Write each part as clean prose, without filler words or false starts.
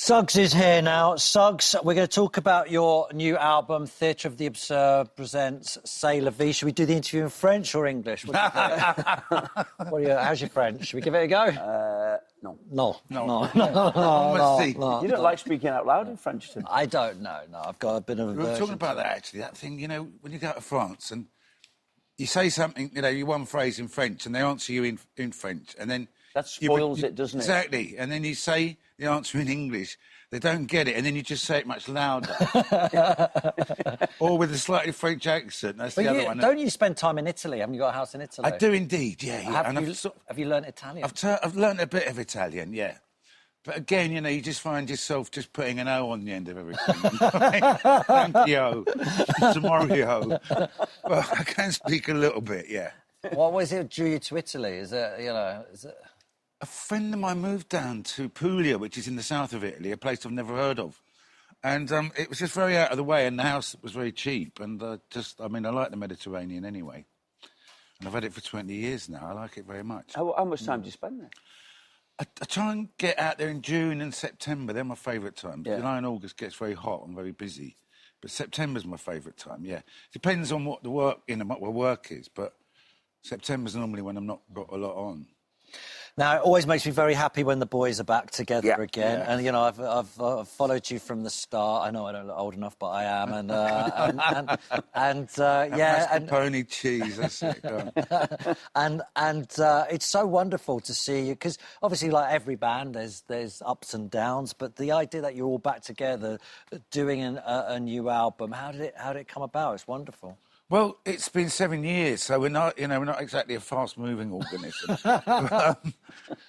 Suggs is here now. Suggs, we're going to talk about your new album, Theatre of the Absurd presents C'est la vie. Should we do the interview in French or English? How's your French? Should we give it a go? No. No. You don't like speaking out loud in French, too? I don't know, no. I've got a bit of a We were talking about that, actually, that thing, when you go to France and you say something, you one phrase in French and they answer you in French, and then... That spoils it, doesn't it? Exactly. And then you say the answer in English, they don't get it, and then you just say it much louder. Or with a slightly French accent. That's the other one. Don't you spend time in Italy? Haven't you got a house in Italy? I do indeed, yeah. Have you learnt Italian? I've learnt a bit of Italian, yeah. But again, you just find yourself just putting an O on the end of everything. Thank you. Tomorrow. But I can speak a little bit, yeah. What was it drew you to Italy? Is it? A friend of mine moved down to Puglia, which is in the south of Italy, a place I've never heard of. And it was just very out of the way, and the house was very cheap. And I like the Mediterranean anyway. And I've had it for 20 years now. I like it very much. How much time do you spend there? I try and get out there in June and September. They're my favourite times. Yeah. July and August gets very hot and very busy. But September's my favourite time, yeah. Depends on what the work, what my work is, but September's normally when I'm not got a lot on. Now, it always makes me very happy when the boys are back together again. Yeah. And, I've followed you from the start. I know I don't look old enough, but I am. And Mascarpone cheese, that's it. Go on. and it's so wonderful to see you, because obviously, like every band, there's ups and downs, but the idea that you're all back together doing a new album, how did it come about? It's wonderful. Well, it's been 7 years, so we're not exactly a fast-moving organism.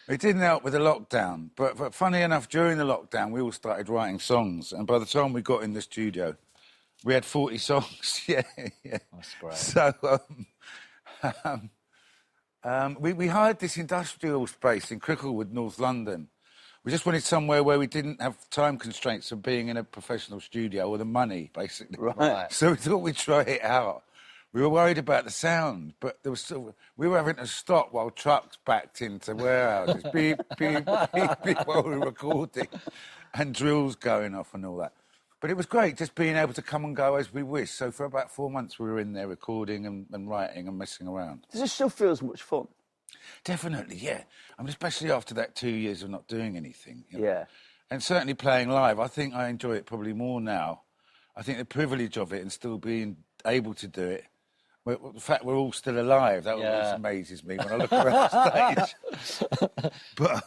It didn't help with the lockdown, but funny enough, during the lockdown, we all started writing songs, and by the time we got in the studio, we had 40 songs. Yeah. That's great. So we hired this industrial space in Cricklewood, North London. We just wanted somewhere where we didn't have time constraints of being in a professional studio or the money, basically. Right. So we thought we'd try it out. We were worried about the sound, but we were having to stop while trucks backed into warehouses, beep, beep, beep, beep, while we were recording, and drills going off and all that. But it was great just being able to come and go as we wish. So for about 4 months we were in there recording and writing and messing around. Does it still feel as much fun? Definitely, yeah. Especially after that 2 years of not doing anything. Yeah. And certainly playing live, I think I enjoy it probably more now. I think the privilege of it and still being able to do it, the fact we're all still alive, that always amazes me when I look around stage. But,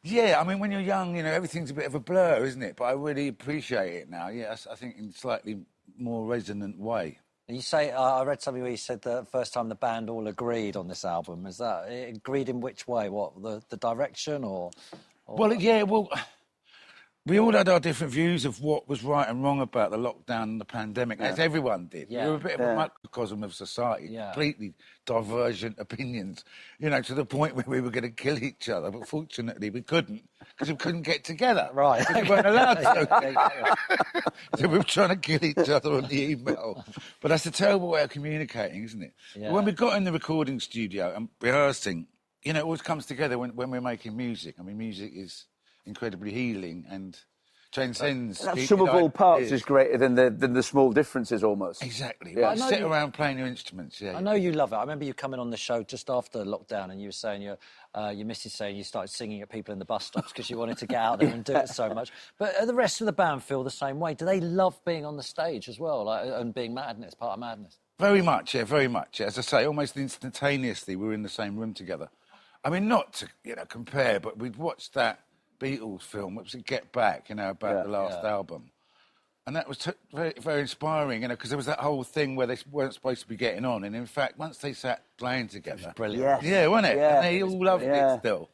when you're young, everything's a bit of a blur, isn't it? But I really appreciate it now, I think in a slightly more resonant way. You say, I read something where you said the first time the band all agreed on this album. Is that agreed in which way? What, the direction or we all had our different views of what was right and wrong about the lockdown and the pandemic, as everyone did. Yeah. We were a bit of a microcosm of society, completely divergent opinions, to the point where we were going to kill each other, but fortunately we couldn't, because we couldn't get together. Right. We weren't allowed to. So we were trying to kill each other on the email. But that's a terrible way of communicating, isn't it? Yeah. But when we got in the recording studio and rehearsing, it always comes together when we're making music. Music is incredibly healing and transcends. That sum of all parts is greater than the small differences, almost. Exactly. Yeah. Well, sit around playing your instruments. Yeah. I know you love it. I remember you coming on the show just after lockdown, and you were saying your missus saying you started singing at people in the bus stops because you wanted to get out there and do it so much. But the rest of the band feel the same way. Do they love being on the stage as well, and being Madness, part of Madness? Very much, yeah, very much. As I say, almost instantaneously, we were in the same room together. Not to compare, but we'd watched that Beatles film, which was Get Back, about the last album. And that was very, very inspiring, because there was that whole thing where they weren't supposed to be getting on. And in fact, once they sat playing together... Brilliant. Yeah, wasn't it? Yeah. And they all loved it still.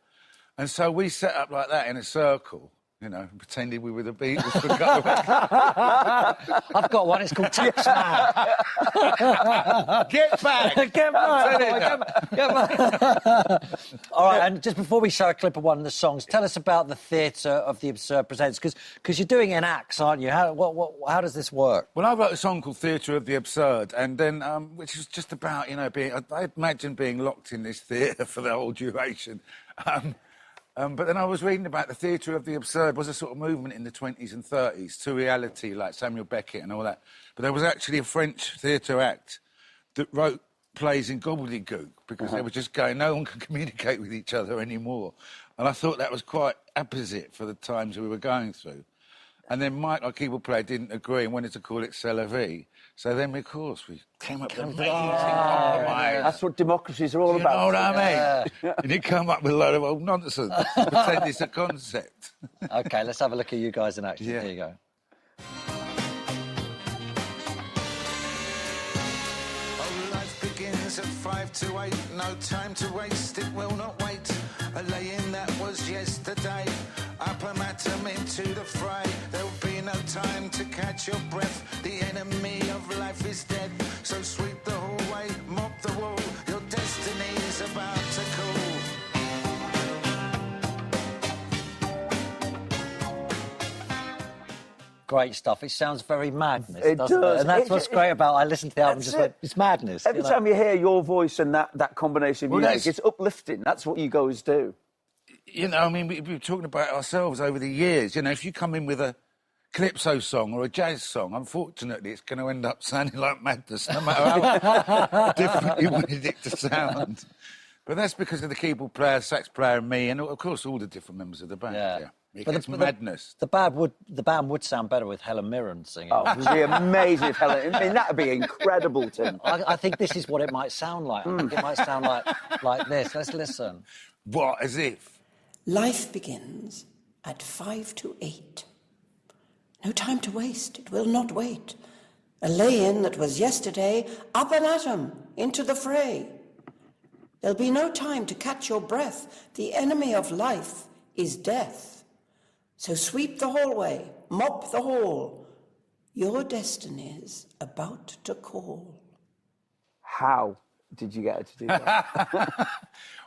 And so we set up like that in a circle, pretending we were the Beatles for going. I've got one, it's called Taxman. Get back! Get back! All right, and just before we show a clip of one of the songs, tell us about the Theatre of the Absurd presents, because you're doing an acts, aren't you? How does this work? Well, I wrote a song called Theatre of the Absurd, and then, which was just about, I imagine being locked in this theatre for the whole duration. But then I was reading about the theatre of the absurd was a sort of movement in the 20s and 30s to reality, like Samuel Beckett and all that. But there was actually a French theatre act that wrote plays in gobbledygook because they were just going, no one can communicate with each other anymore. And I thought that was quite apposite for the times we were going through. And then Mike, our keyboard player, didn't agree and wanted to call it C'est la vie. So then, of course, we came up with amazing compromise. That's what democracies are all You about. know what I mean? And you come up with a load of old nonsense. Pretend it's a concept. OK, let's have a look at you guys in action. Yeah. Here you go. Oh, life begins at 5 to 8. No time to waste, it will not wait. A lay-in that was yesterday. Up and atom into the fray. There'll be no time to catch your breath. The enemy of life is dead. So sweep the hallway, mop the wall. Your destiny is about to call. Great stuff. It sounds very madness, It doesn't does. it? And that's what's great about. I listened to the album, That's just went, it. it's madness. Every you know? time you hear your voice and that combination of Well, music, that's- it's uplifting. That's what you guys do. You know, I mean, we've been talking about ourselves over the years. You know, if you come in with a calypso song or a jazz song, unfortunately, it's going to end up sounding like madness, no matter how different you wanted it to sound. But that's because of the keyboard player, sax player, and me, and of course all the different members of the band. Yeah. It But gets the madness. The band would sound better with Helen Mirren singing. Oh, it would be amazing if Helen... I mean, that would be incredible, Tim. I think this is what it might sound like. I think it might sound like this. Let's listen. What, as if? Life begins at 5 to 8. No time to waste, it will not wait. A lay-in that was yesterday, up and at 'em, into the fray. There'll be no time to catch your breath. The enemy of life is death. So sweep the hallway, mop the hall. Your destiny's about to call. How did you get her to do that?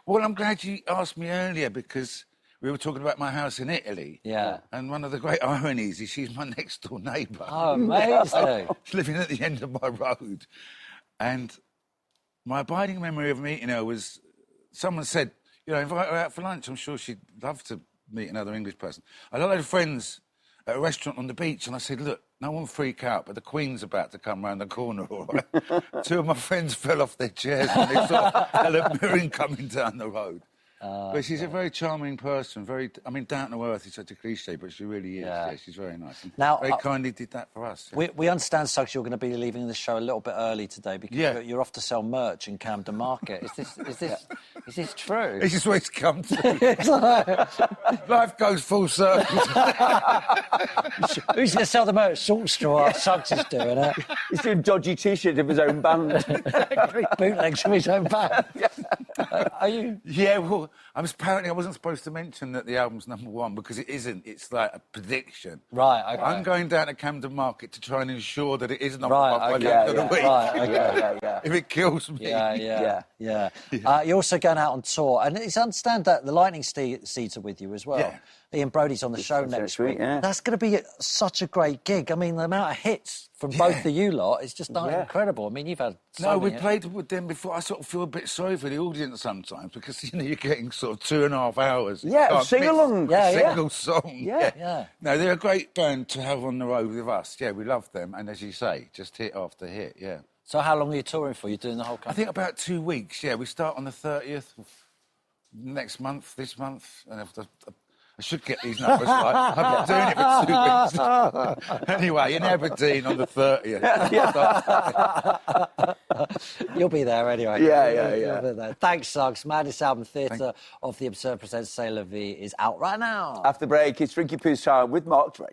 Well, I'm glad you asked me earlier because we were talking about my house in Italy. Yeah. And one of the great ironies is she's my next door neighbour. Oh, amazing. She's living at the end of my road. And my abiding memory of meeting her was someone said, you know, invite her out for lunch. I'm sure she'd love to meet another English person. I had a lot of friends at a restaurant on the beach, and I said, look, no one freak out, but the Queen's about to come round the corner, all right? Two of my friends fell off their chairs when they saw Helen Mirren coming down the road. But she's a very charming person, down to earth is such a cliche, but she really is. Yeah. Yeah, she's very nice. And Now, very kindly did that for us. Yeah. We understand, Suggs, you're going to be leaving the show a little bit early today because Yeah. you're off to sell merch in Camden Market. Is this true? This is where it's come to. Life goes full circle. Who's going to sell the merch? Salt Straw. Suggs is doing it. He's doing dodgy T-shirts of his own band. Bootlegs from his own band. Are you? Yeah, well, apparently I wasn't supposed to mention that the album's #1 because it isn't. It's like a prediction. Right, okay. I'm going down to Camden Market to try and ensure that it is #1 Right, by okay. the end of the week. Right, okay. Yeah. If it kills me. Yeah. You're also going out on tour, and it's understand that the Lightning Seeds are with you as well. Yeah. Ian Brody's on the show That's next sweet, week. yeah. That's going to be such a great gig. I mean, the amount of hits from both of you lot is just incredible. I mean, you've had No, we many- played with them before. I sort of feel a bit sorry for the audience sometimes because, you know, you're getting sort of 2.5 hours. Yeah, Can't sing-along. miss Yeah, a yeah. single song. Yeah. No, they're a great band to have on the road with us. Yeah, we love them. And as you say, just hit after hit, yeah. So how long are you touring for? You're doing the whole I country? think about 2 weeks, yeah. We start on the 30th of next month, this month. And I should get these numbers right. I've been doing it for 2 weeks. Anyway, in Aberdeen on the 30th. You'll be there anyway. Yeah. You'll be there. Thanks, Suggs. Madness album Theatre of the Absurd presents C'est La Vie is out right now. After break, it's Ricky Poo's time with Mark Drake.